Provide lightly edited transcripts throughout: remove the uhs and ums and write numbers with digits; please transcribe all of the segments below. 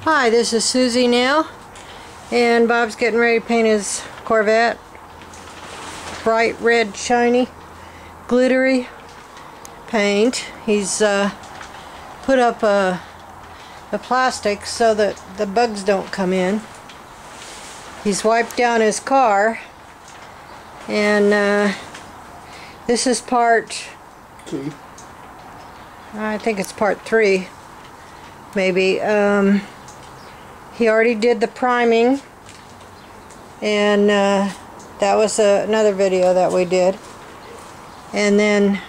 Hi, this is Susie now, and Bob's getting ready to paint his Corvette. Bright red, shiny, glittery paint. He's put up a plastic so that the bugs don't come in. He's wiped down his car, and this is part 2. I think it's part 3, maybe. He already did the priming, and that was another video that we did. And then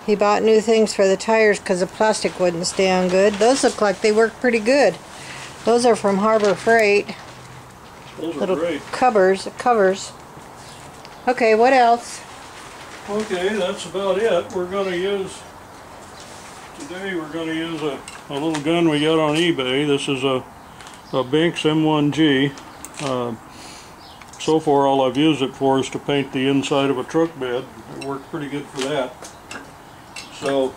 he bought new things for the tires because the plastic wouldn't stay on good. Those look like they work pretty good. Those are from Harbor Freight. Those are little great. Covers. Okay, what else? Okay, that's about it. Today we're going to use a little gun we got on eBay. This is a Binks M1G. So far all I've used it for is to paint the inside of a truck bed. It worked pretty good for that. So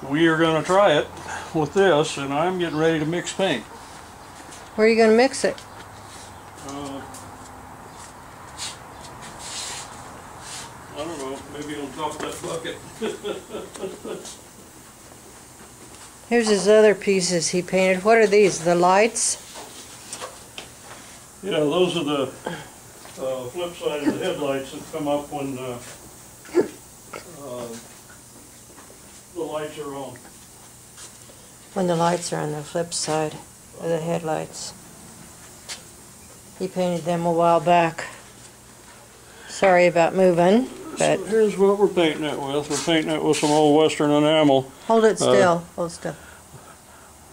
we are going to try it with this, and I'm getting ready to mix paint. Where are you going to mix it? I don't know, maybe on top of that bucket. Here's his other pieces he painted. What are these? The lights? Yeah, those are the flip side of the headlights that come up when the lights are on. When the lights are on the flip side of the headlights. He painted them a while back. Sorry about moving, but... So here's what we're painting it with. We're painting it with some old Western enamel. Hold it still. Hold still.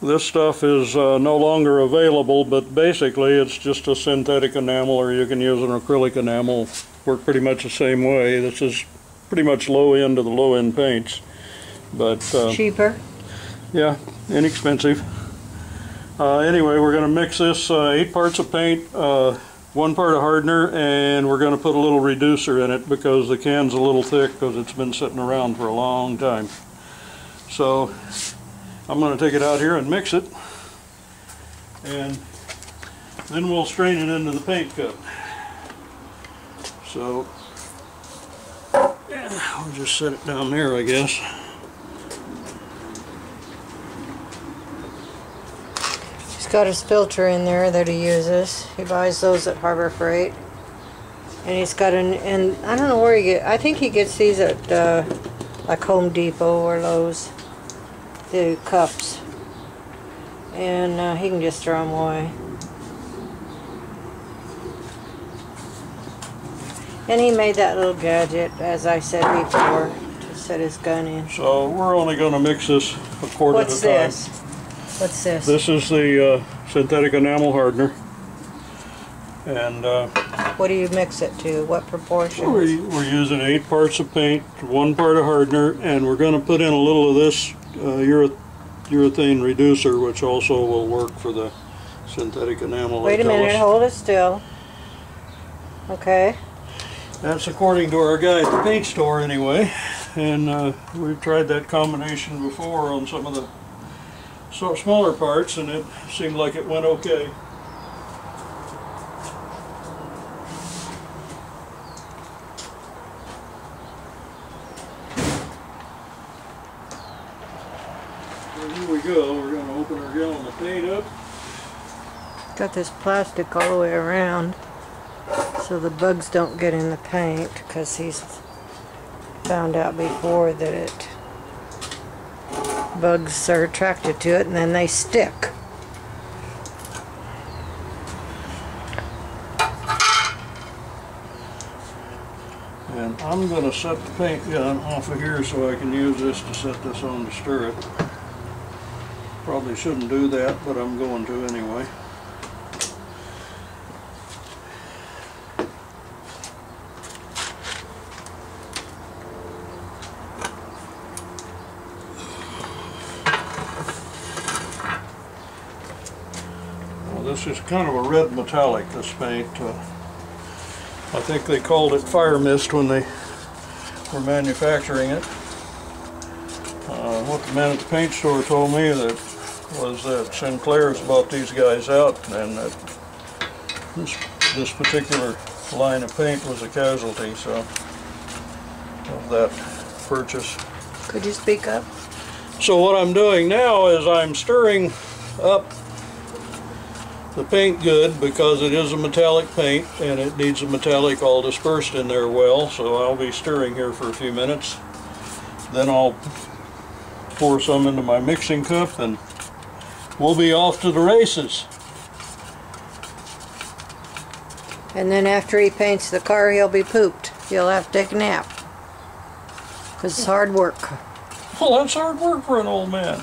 This stuff is no longer available, but basically it's just a synthetic enamel, or you can use an acrylic enamel. Work pretty much the same way. This is pretty much low end of the low end paints, but cheaper. Yeah, inexpensive. Anyway, we're going to mix this 8 parts of paint, 1 part of hardener, and we're going to put a little reducer in it because the can's a little thick because it's been sitting around for a long time. So I'm going to take it out here and mix it, and then we'll strain it into the paint cup. So yeah, I'll just set it down there, I guess. He's got his filter in there that he uses. He buys those at Harbor Freight. And he's got and I don't know where I think he gets these at like Home Depot or Lowe's. The cups, and he can just throw them away. And he made that little gadget, as I said before, to set his gun in. So we're only going to mix this a quart at a time. What's this? What's this? This is the synthetic enamel hardener. And what do you mix it to? What proportion? We're using 8 parts of paint, 1 part of hardener, and we're going to put in a little of this urethane reducer, which also will work for the synthetic enamel. Wait a minute, hold it still. Okay. That's according to our guy at the paint store anyway, and we've tried that combination before on some of the smaller parts, and it seemed like it went okay. Here we go. We're going to open our gallon of paint up. Got this plastic all the way around so the bugs don't get in the paint, because he's found out before that bugs are attracted to it and then they stick. And I'm going to set the paint gun off of here so I can use this to set this on to stir it. Probably shouldn't do that, but I'm going to anyway. Well, this is kind of a red metallic, this paint. I think they called it fire mist when they were manufacturing it. What the man at the paint store told me, that was that Sinclair's bought these guys out, and that this particular line of paint was a casualty, so, of that purchase. Could you speak up? So what I'm doing now is I'm stirring up the paint good, because it is a metallic paint and it needs a metallic all dispersed in there well. So I'll be stirring here for a few minutes. Then I'll pour some into my mixing cup and we'll be off to the races. And then after he paints the car, he'll be pooped. He'll have to take a nap. Because it's hard work. Well, that's hard work for an old man.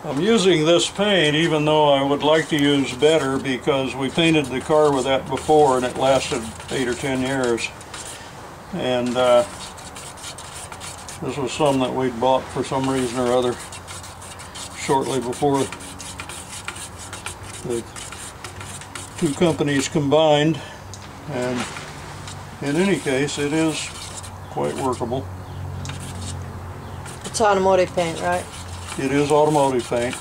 I'm using this paint even though I would like to use better, because we painted the car with that before and it lasted 8 or 10 years. And this was some that we'd bought for some reason or other shortly before the two companies combined. And in any case, it is quite workable. It's automotive paint, right? It is automotive paint.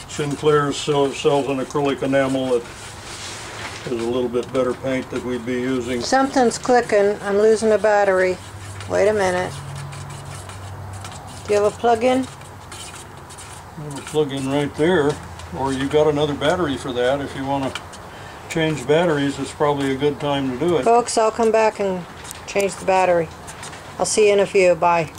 Sinclair's sells an acrylic enamel that is a little bit better paint that we'd be using. Something's clicking. I'm losing a battery. Wait a minute. Do you have a plug-in? I have a plug-in right there, or you got another battery for that. If you want to change batteries, it's probably a good time to do it. Folks, I'll come back and change the battery. I'll see you in a few. Bye.